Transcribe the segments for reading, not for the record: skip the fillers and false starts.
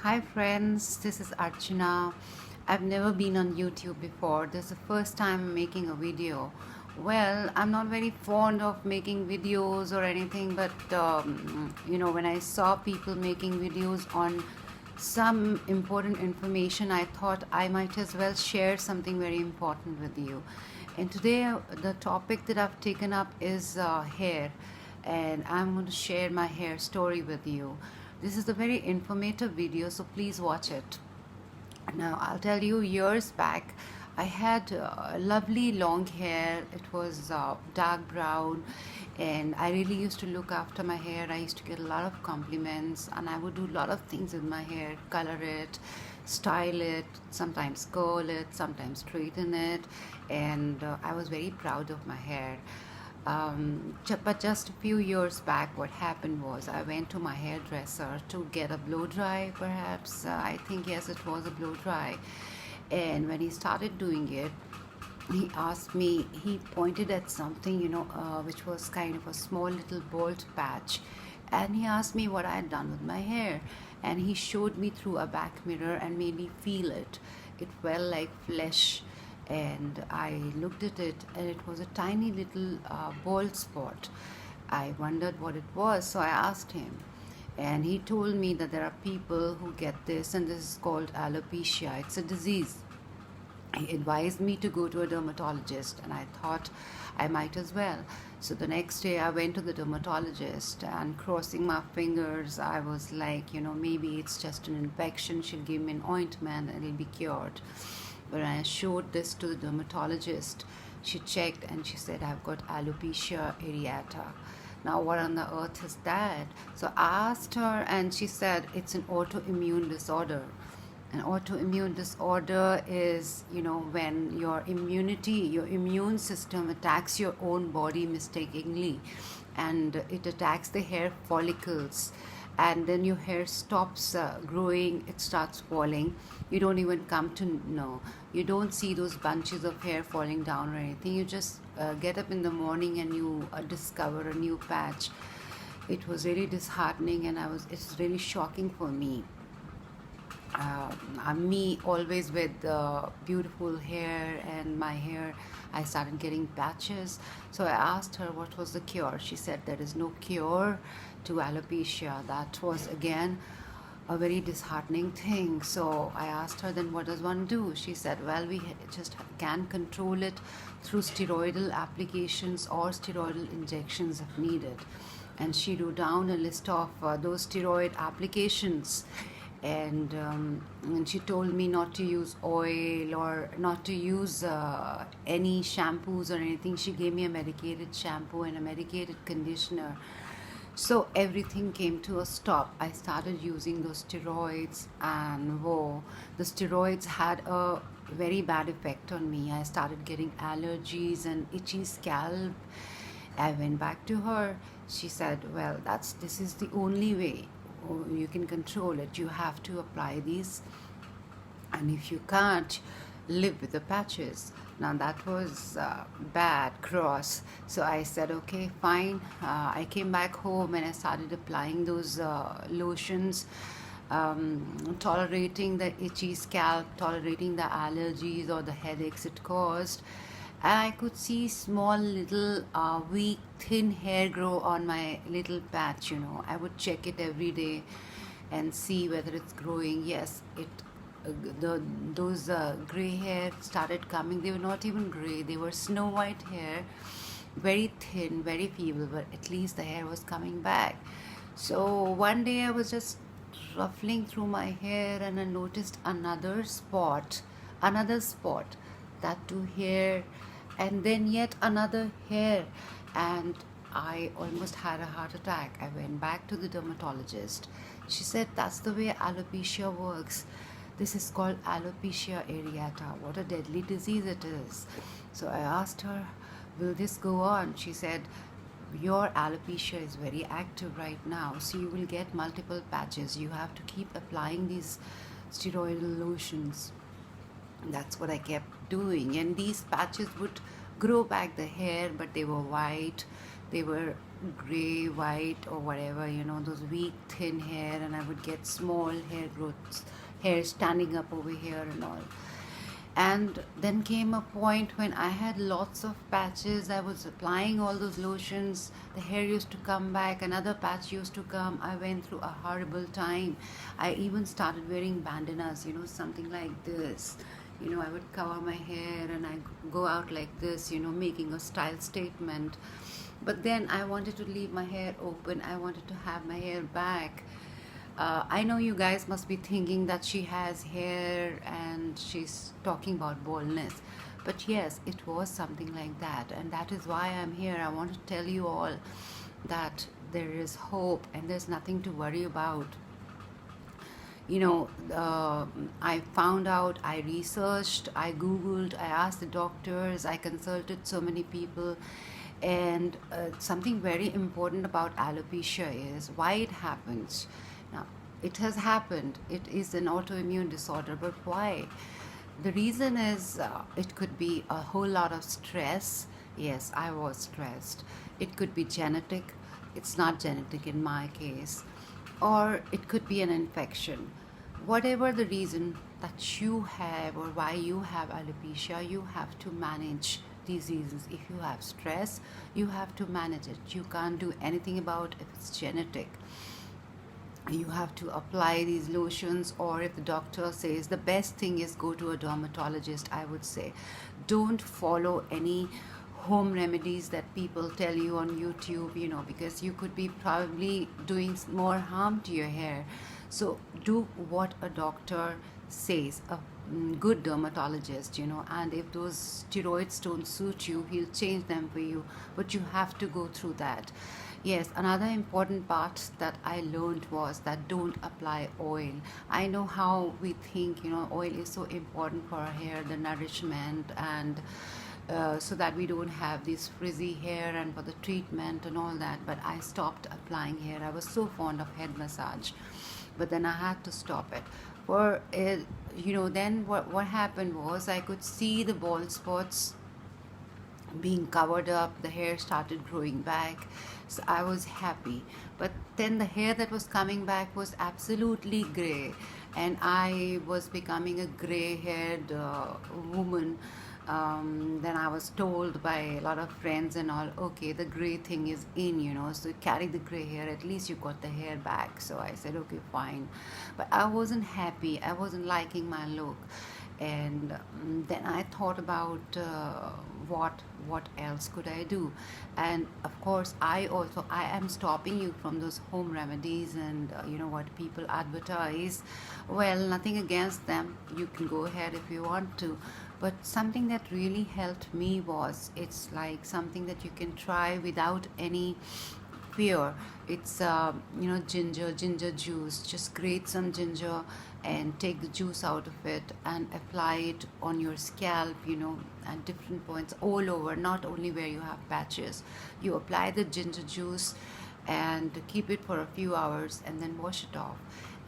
Hi friends, this is Archana. I've never been on YouTube before. This is the first time I'm making a video. Well, I'm not very fond of making videos or anything, but when I saw people making videos on some important information, I thought I might as well share something very important with you. And today, the topic that I've taken up is hair, and I'm going to share my hair story with you. This is a very informative video, so please watch it. Now, I'll tell you, years back, I had lovely long hair. It was dark brown, and I really used to look after my hair. I used to get a lot of compliments, and I would do a lot of things with my hair, color it, style it, sometimes curl it, sometimes straighten it, and I was very proud of my hair. But just a few years back, what happened was I went to my hairdresser to get a blow dry, perhaps. I think, yes, it was a blow dry. And when he started doing it, he asked me, he pointed at something, which was kind of a small little bald patch. And he asked me what I had done with my hair. And he showed me through a back mirror and made me feel it. It felt like flesh, and I looked at it, and it was a tiny little bald spot. I wondered what it was, so I asked him, and he told me that there are people who get this, and this is called alopecia. It's a disease. He advised me to go to a dermatologist, and I thought I might as well. So the next day I went to the dermatologist, and crossing my fingers, I was like, maybe it's just an infection. She'll give me an ointment and it'll be cured. When I showed this to the dermatologist, she checked and she said, I've got alopecia areata. Now, what on the earth is that? So I asked her, and she said it's an autoimmune disorder. An autoimmune disorder is, when your immune system attacks your own body mistakenly, and it attacks the hair follicles, and then your hair stops growing, it starts falling. You don't even come to know. You don't see those bunches of hair falling down or anything. You just get up in the morning and you discover a new patch. It was really disheartening, and it's really shocking for me. Me always with beautiful hair, and my hair, I started getting patches. So I asked her what was the cure. She said there is no cure to alopecia. That was again a very disheartening thing. So I asked her, then what does one do? She said, well, we just can control it through steroidal applications or steroidal injections if needed. And she wrote down a list of those steroid applications, and she told me not to use oil or not to use any shampoos or anything. She gave me a medicated shampoo and a medicated conditioner. So everything came to a stop. I started using those steroids, and whoa, the steroids had a very bad effect on me. I started getting allergies and itchy scalp. I went back to her. She said, well, this is the only way you can control it. You have to apply these, and if you can't, live with the patches. Now that was bad cross. So I said, okay, fine. I came back home and I started applying those lotions, tolerating the itchy scalp, tolerating the allergies or the headaches it caused. And I could see small little weak thin hair grow on my little patch. I would check it every day and see whether it's growing. Yes, those gray hair started coming. They were not even gray, they were snow white hair, very thin, very feeble, but at least the hair was coming back. So one day I was just ruffling through my hair, and I noticed another spot, that too hair, and then yet another hair, and I almost had a heart attack. I went back to the dermatologist. She said that's the way alopecia works. This is called alopecia areata. What a deadly disease it is. So I asked her, will this go on? She said, your alopecia is very active right now, so you will get multiple patches. You have to keep applying these steroidal lotions. That's what I kept doing, and these patches would grow back the hair, but they were white. They were gray, white, or whatever, those weak, thin hair, and I would get small hair growths, hair standing up over here and all. And then came a point when I had lots of patches. I was applying all those lotions, the hair used to come back, another patch used to come. I went through a horrible time. I even started wearing bandanas, something like this. I would cover my hair and I go out like this, making a style statement. But then I wanted to leave my hair open, I wanted to have my hair back. I know you guys must be thinking that she has hair and she's talking about baldness. But yes, it was something like that. And that is why I'm here. I want to tell you all that there is hope and there's nothing to worry about. I found out, I researched, I googled, I asked the doctors, I consulted so many people. And something very important about alopecia is why it happens. Now, it has happened, it is an autoimmune disorder, but why? The reason is it could be a whole lot of stress. Yes, I was stressed. It could be genetic, it's not genetic in my case, or it could be an infection. Whatever the reason that you have or why you have alopecia, you have to manage these reasons. If you have stress, you have to manage it. You can't do anything about if it's genetic. You have to apply these lotions, or if the doctor says, the best thing is go to a dermatologist. I would say don't follow any home remedies that people tell you on YouTube, because you could be probably doing more harm to your hair. So do what a doctor says, a good dermatologist, and if those steroids don't suit you, he'll change them for you, but you have to go through that. Yes, another important part that I learned was that don't apply oil. I know how we think, oil is so important for our hair, the nourishment, and so that we don't have this frizzy hair and for the treatment and all that. But I stopped applying hair. I was so fond of head massage, but then I had to stop it. For then what happened was I could see the bald spots being covered up, the hair started growing back, so I was happy. But then the hair that was coming back was absolutely gray, and I was becoming a gray haired woman. Then I was told by a lot of friends and all, okay, the gray thing is in, so carry the gray hair, at least you got the hair back. So I said, okay, fine. But I wasn't happy, I wasn't liking my look. And then I thought about what else could I do. And of course, I am stopping you from those home remedies and what people advertise. Well, nothing against them, you can go ahead if you want to, but something that really helped me was, it's like something that you can try without any fear. It's ginger juice. Just grate some ginger and take the juice out of it and apply it on your scalp, at different points all over, not only where you have patches. You apply the ginger juice and keep it for a few hours and then wash it off,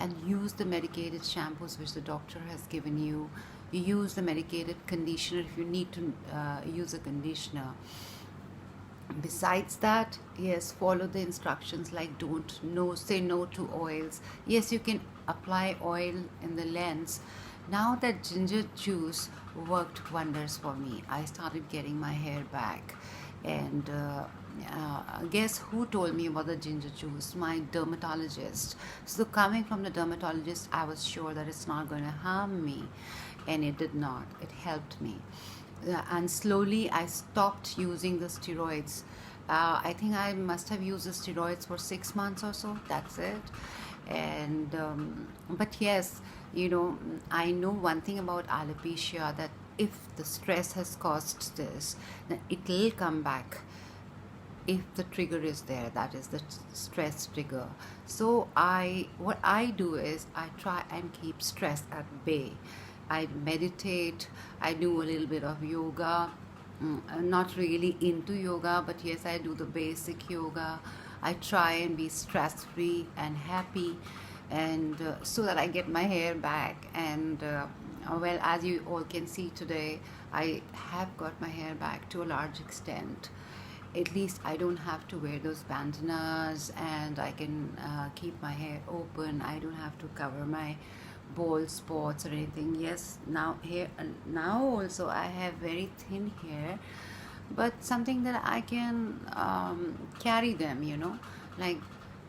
and use the medicated shampoos which the doctor has given you. You use the medicated conditioner if you need to use a conditioner. Besides that, yes, follow the instructions, like say no to oils. Yes, you can apply oil in the lens. Now that ginger juice worked wonders for me. I started getting my hair back. And guess who told me about the ginger juice? My dermatologist. So coming from the dermatologist, I was sure that it's not going to harm me, and it did not. It helped me. And slowly I stopped using the steroids. I think I must have used the steroids for 6 months or so. That's it. And but yes, I know one thing about alopecia, that if the stress has caused this, then it will come back. If the trigger is there, that is the stress trigger. So what I do is I try and keep stress at bay. I meditate, I do a little bit of yoga. I'm not really into yoga, but yes, I do the basic yoga. I try and be stress free and happy, and so that I get my hair back. And well, as you all can see today, I have got my hair back to a large extent. at least I don't have to wear those bandanas, and I can keep my hair open. I don't have to cover my bald spots or anything. Yes, now also I have very thin hair, but something that I can carry them, like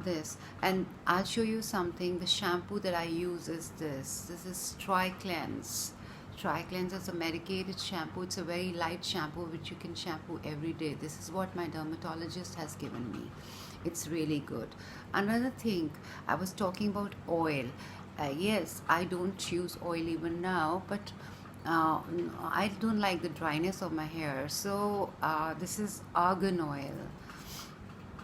this. And I'll show you something. The shampoo that I use is this is TriCleanse. TriCleanse is a medicated shampoo. It's a very light shampoo which you can shampoo every day. This is what my dermatologist has given me. It's really good. Another thing, I was talking about oil. Yes, I don't use oil even now, but I don't like the dryness of my hair. So this is argan oil.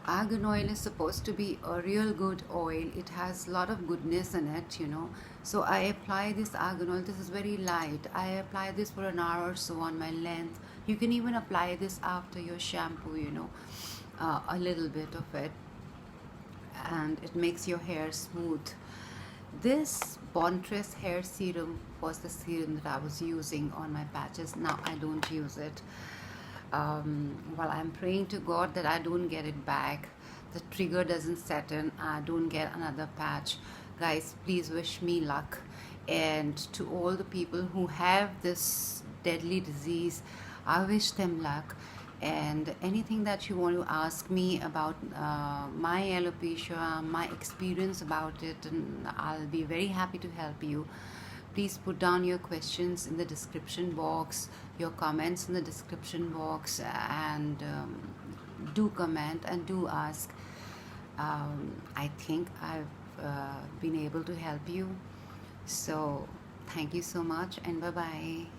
Argan oil is supposed to be a real good oil. It has a lot of goodness in it. So I apply this argan oil. This is very light. I apply this for an hour or so on my length. You can even apply this after your shampoo, a little bit of it, and it makes your hair smooth. This Bontress hair serum was the serum that I was using on my patches. Now I don't use it. Well, I'm praying to God that I don't get it back. The trigger doesn't set in. I don't get another patch. Guys, please wish me luck. And to all the people who have this deadly disease, I wish them luck. And anything that you want to ask me about my alopecia, my experience about it, and I'll be very happy to help you. Please put down your questions in the description box, your comments in the description box, and do comment and do ask. I think I've been able to help you. So thank you so much, and bye bye.